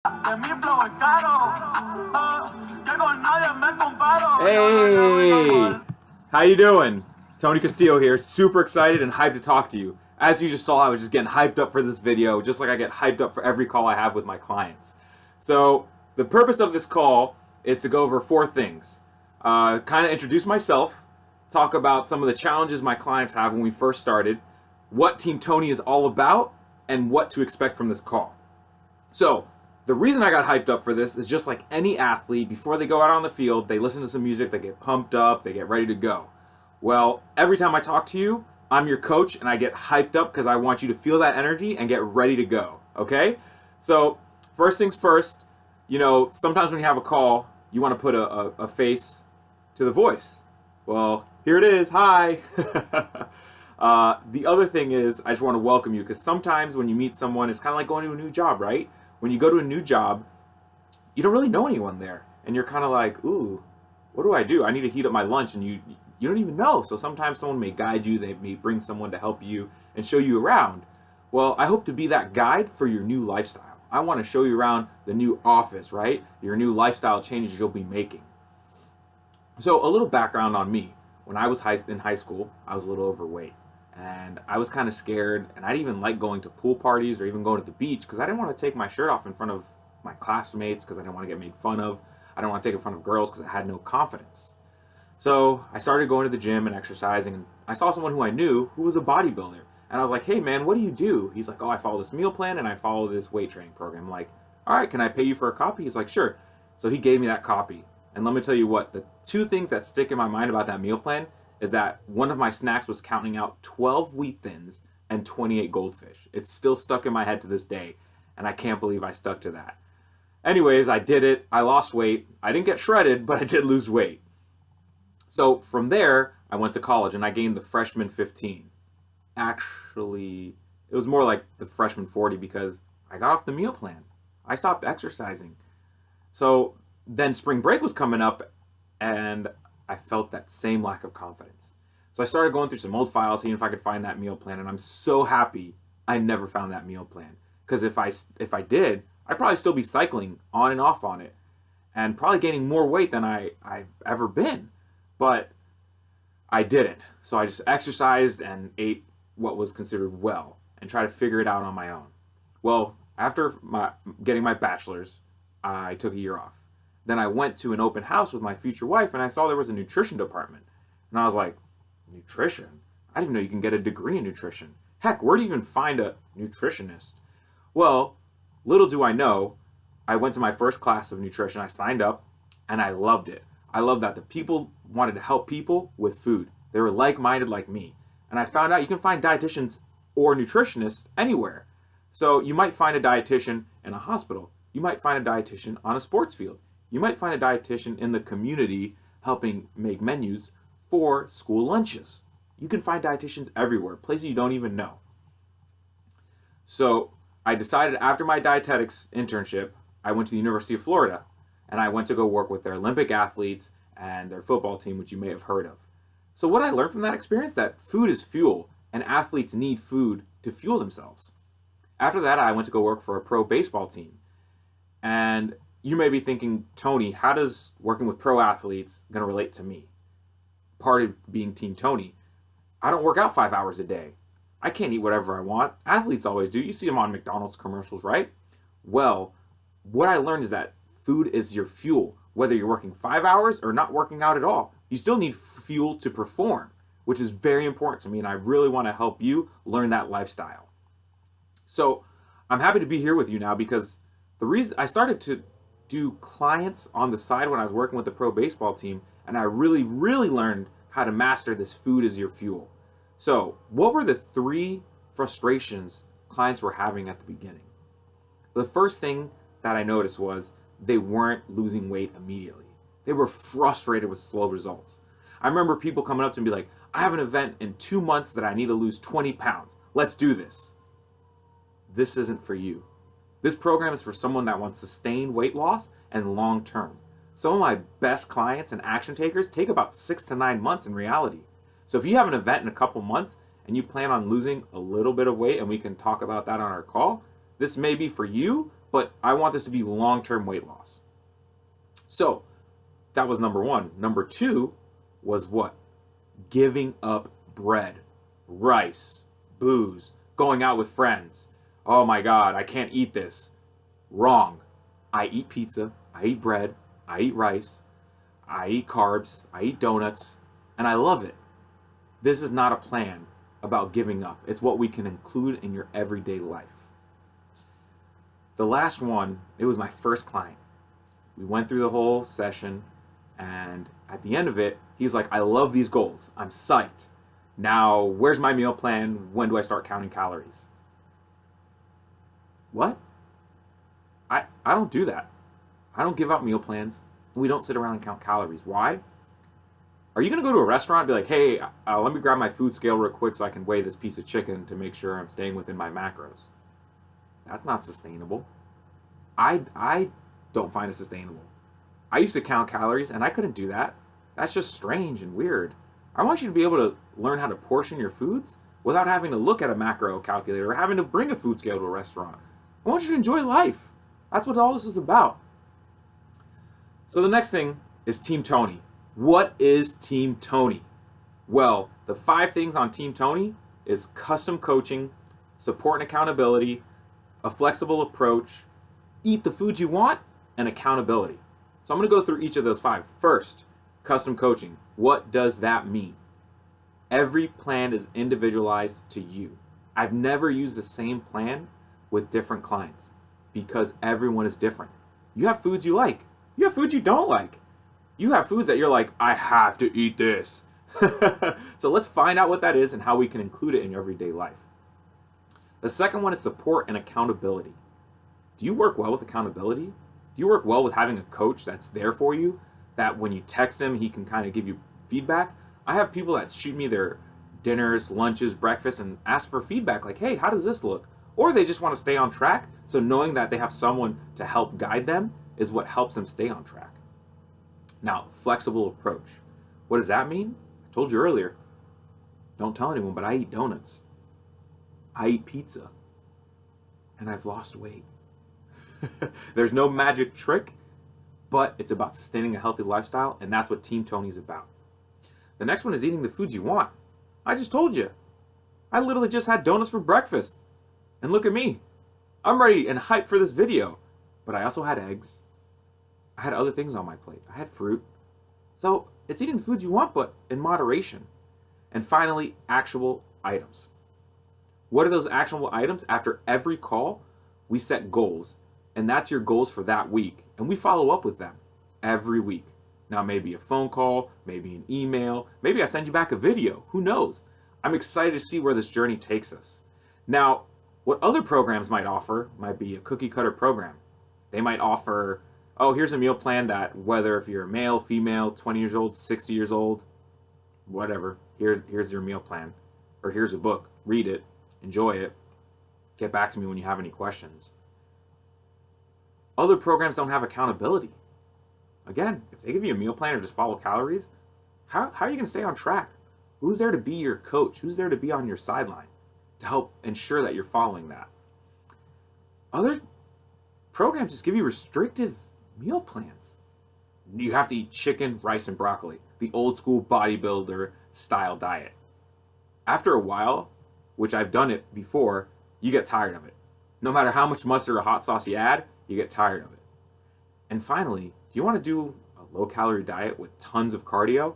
De mi flow es caro, que con nadie me comparo. Hey, how you doing? Tony Castillo here, super excited and hyped to talk to you. As you just saw, I was just getting hyped up for this video, just like I get hyped up for every call I have with my clients. So the purpose of this call is to go over four things. Kind of introduce myself, talk about some of the challenges my clients have when we first started, what Team Tony is all about, and what to expect from this call. So the reason I got hyped up for this is just like any athlete, before they go out on the field, they listen to some music, they get pumped up, they get ready to go. Well, every time I talk to you, I'm your coach and I get hyped up because I want you to feel that energy and get ready to go, okay? So first things first, sometimes when you have a call, you want to put a face to the voice. Well, here it is, hi. The other thing is, I just want to welcome you because sometimes when you meet someone, it's kind of like going to a new job, right? When you go to a new job, you don't really know anyone there. And you're kind of like, ooh, what do I do? I need to heat up my lunch. And you don't even know. So sometimes someone may guide you. They may bring someone to help you and show you around. Well, I hope to be that guide for your new lifestyle. I want to show you around the new office, right? Your new lifestyle changes you'll be making. So a little background on me. When I was in high school, I was a little overweight. And I was kind of scared, and I didn't even like going to pool parties or even going to the beach because I didn't want to take my shirt off in front of my classmates because I didn't want to get made fun of. I didn't want to take it in front of girls because I had no confidence. So I started going to the gym and exercising, and I saw someone who I knew who was a bodybuilder. And I was like, hey man, what do you do? He's like, oh, I follow this meal plan and I follow this weight training program. I'm like, all right, can I pay you for a copy? He's like, sure. So he gave me that copy. And let me tell you what, the two things that stick in my mind about that meal plan is that one of my snacks was counting out 12 wheat thins and 28 goldfish. It's still stuck in my head to this day, and I can't believe I stuck to that. Anyways, I did it. I lost weight. I didn't get shredded, but I did lose weight. So from there, I went to college, and I gained the freshman 15. Actually, it was more like the freshman 40 because I got off the meal plan. I stopped exercising. So then spring break was coming up, and I felt that same lack of confidence. So I started going through some old files, seeing if I could find that meal plan, and I'm so happy I never found that meal plan. Because if I did, I'd probably still be cycling on and off on it, and probably gaining more weight than I've ever been. But I didn't. So I just exercised and ate what was considered well, and tried to figure it out on my own. Well, after getting my bachelor's, I took a year off. Then I went to an open house with my future wife and I saw there was a nutrition department. And I was like, nutrition? I didn't even know you can get a degree in nutrition. Heck, where do you even find a nutritionist? Well, little do I know, I went to my first class of nutrition. I signed up and I loved it. I loved that the people wanted to help people with food. They were like-minded like me. And I found out you can find dietitians or nutritionists anywhere. So you might find a dietitian in a hospital. You might find a dietitian on a sports field. You might find a dietitian in the community helping make menus for school lunches. You can find dietitians everywhere, places you don't even know. So I decided after my dietetics internship, I went to the University of Florida and I went to go work with their Olympic athletes and their football team, which you may have heard of. So what I learned from that experience, that food is fuel and athletes need food to fuel themselves. After that, I went to go work for a pro baseball team. And you may be thinking, Tony, how does working with pro athletes going to relate to me? Part of being Team Tony, I don't work out 5 hours a day. I can't eat whatever I want. Athletes always do. You see them on McDonald's commercials, right? Well, what I learned is that food is your fuel. Whether you're working 5 hours or not working out at all, you still need fuel to perform, which is very important to me, and I really want to help you learn that lifestyle. So I'm happy to be here with you now because the reason I started to do clients on the side when I was working with the pro baseball team, and I really learned how to master this food as your fuel. So what were the three frustrations clients were having at the beginning? The first thing that I noticed was they weren't losing weight immediately. They were frustrated with slow results. I remember people coming up to me like, I have an event in 2 months that I need to lose 20 pounds. Let's do this. This isn't for you. This program is for someone that wants sustained weight loss and long term. Some of my best clients and action takers take about 6 to 9 months in reality. So if you have an event in a couple months and you plan on losing a little bit of weight, and we can talk about that on our call, this may be for you, but I want this to be long-term weight loss. So that was number one. Number two was what? Giving up bread, rice, booze, going out with friends. Oh my God, I can't eat this. Wrong. I eat pizza, I eat bread, I eat rice, I eat carbs, I eat donuts, and I love it. This is not a plan about giving up. It's what we can include in your everyday life. The last one, it was my first client. We went through the whole session, and at the end of it, he's like, I love these goals. I'm psyched. Now, where's my meal plan? When do I start counting calories? What? I don't do that. I don't give out meal plans. We don't sit around and count calories. Why? Are you going to go to a restaurant and be like, hey, let me grab my food scale real quick so I can weigh this piece of chicken to make sure I'm staying within my macros? That's not sustainable. I don't find it sustainable. I used to count calories and I couldn't do that. That's just strange and weird. I want you to be able to learn how to portion your foods without having to look at a macro calculator or having to bring a food scale to a restaurant. I want you to enjoy life. That's what all this is about. So the next thing is Team Tony. What is Team Tony? Well, the 5 things on Team Tony is custom coaching, support and accountability, a flexible approach, eat the food you want, and accountability. So I'm going to go through each of those 5. First, custom coaching. What does that mean? Every plan is individualized to you. I've never used the same plan with different clients because everyone is different. You have foods you like. You have foods you don't like. You have foods that you're like, I have to eat this. So let's find out what that is and how we can include it in your everyday life. The second one is support and accountability. Do you work well with accountability? Do you work well with having a coach that's there for you, that when you text him, he can kind of give you feedback? I have people that shoot me their dinners, lunches, breakfast, and ask for feedback like, hey, how does this look? Or they just want to stay on track, so knowing that they have someone to help guide them is what helps them stay on track. Now, flexible approach. What does that mean? I told you earlier, don't tell anyone, but I eat donuts. I eat pizza. And I've lost weight. There's no magic trick, but it's about sustaining a healthy lifestyle, and that's what Team Tony's about. The next one is eating the foods you want. I just told you. I literally just had donuts for breakfast. And look at me. I'm ready and hyped for this video. But I also had eggs. I had other things on my plate. I had fruit. So it's eating the foods you want, but in moderation. And finally, actionable items. What are those actionable items? After every call, we set goals. And that's your goals for that week. And we follow up with them every week. Now, maybe a phone call, maybe an email, maybe I send you back a video. Who knows? I'm excited to see where this journey takes us. Now, what other programs might offer might be a cookie cutter program. They might offer, oh, here's a meal plan that whether if you're a male, female, 20 years old, 60 years old, whatever, here's your meal plan. Or here's a book. Read it. Enjoy it. Get back to me when you have any questions. Other programs don't have accountability. Again, if they give you a meal plan or just follow calories, how are you going to stay on track? Who's there to be your coach? Who's there to be on your sideline to help ensure that you're following that? Other programs just give you restrictive meal plans. You have to eat chicken, rice, and broccoli, the old school bodybuilder style diet. After a while, which I've done it before, you get tired of it. No matter how much mustard or hot sauce you add, you get tired of it. And finally, do you want to do a low-calorie diet with tons of cardio?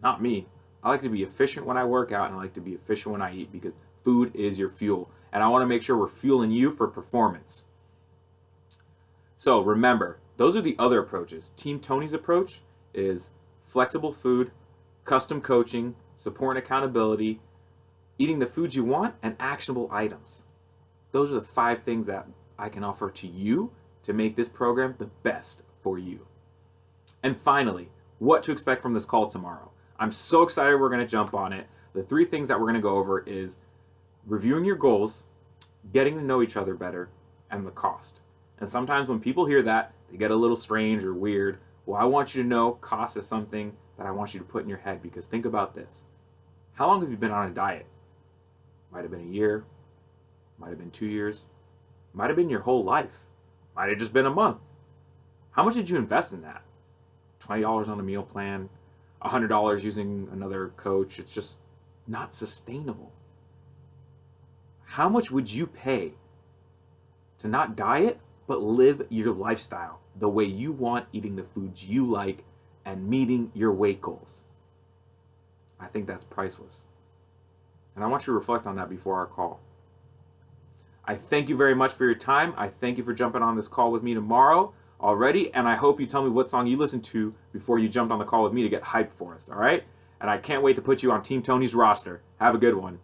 Not me. I like to be efficient when I work out, and I like to be efficient when I eat because food is your fuel. And I want to make sure we're fueling you for performance. So remember, those are the other approaches. Team Tony's approach is flexible food, custom coaching, support and accountability, eating the foods you want, and actionable items. Those are the 5 things that I can offer to you to make this program the best for you. And finally, what to expect from this call tomorrow. I'm so excited we're going to jump on it. The 3 things that we're going to go over is reviewing your goals, getting to know each other better, and the cost. And sometimes when people hear that, they get a little strange or weird. Well, I want you to know cost is something that I want you to put in your head because think about this. How long have you been on a diet? Might have been a year, might have been 2 years, might have been your whole life. Might have just been a month. How much did you invest in that? $20 on a meal plan, $100 using another coach. It's just not sustainable. How much would you pay to not diet, but live your lifestyle the way you want, eating the foods you like, and meeting your weight goals? I think that's priceless. And I want you to reflect on that before our call. I thank you very much for your time. I thank you for jumping on this call with me tomorrow already. And I hope you tell me what song you listened to before you jumped on the call with me to get hyped for us, all right? And I can't wait to put you on Team Tony's roster. Have a good one.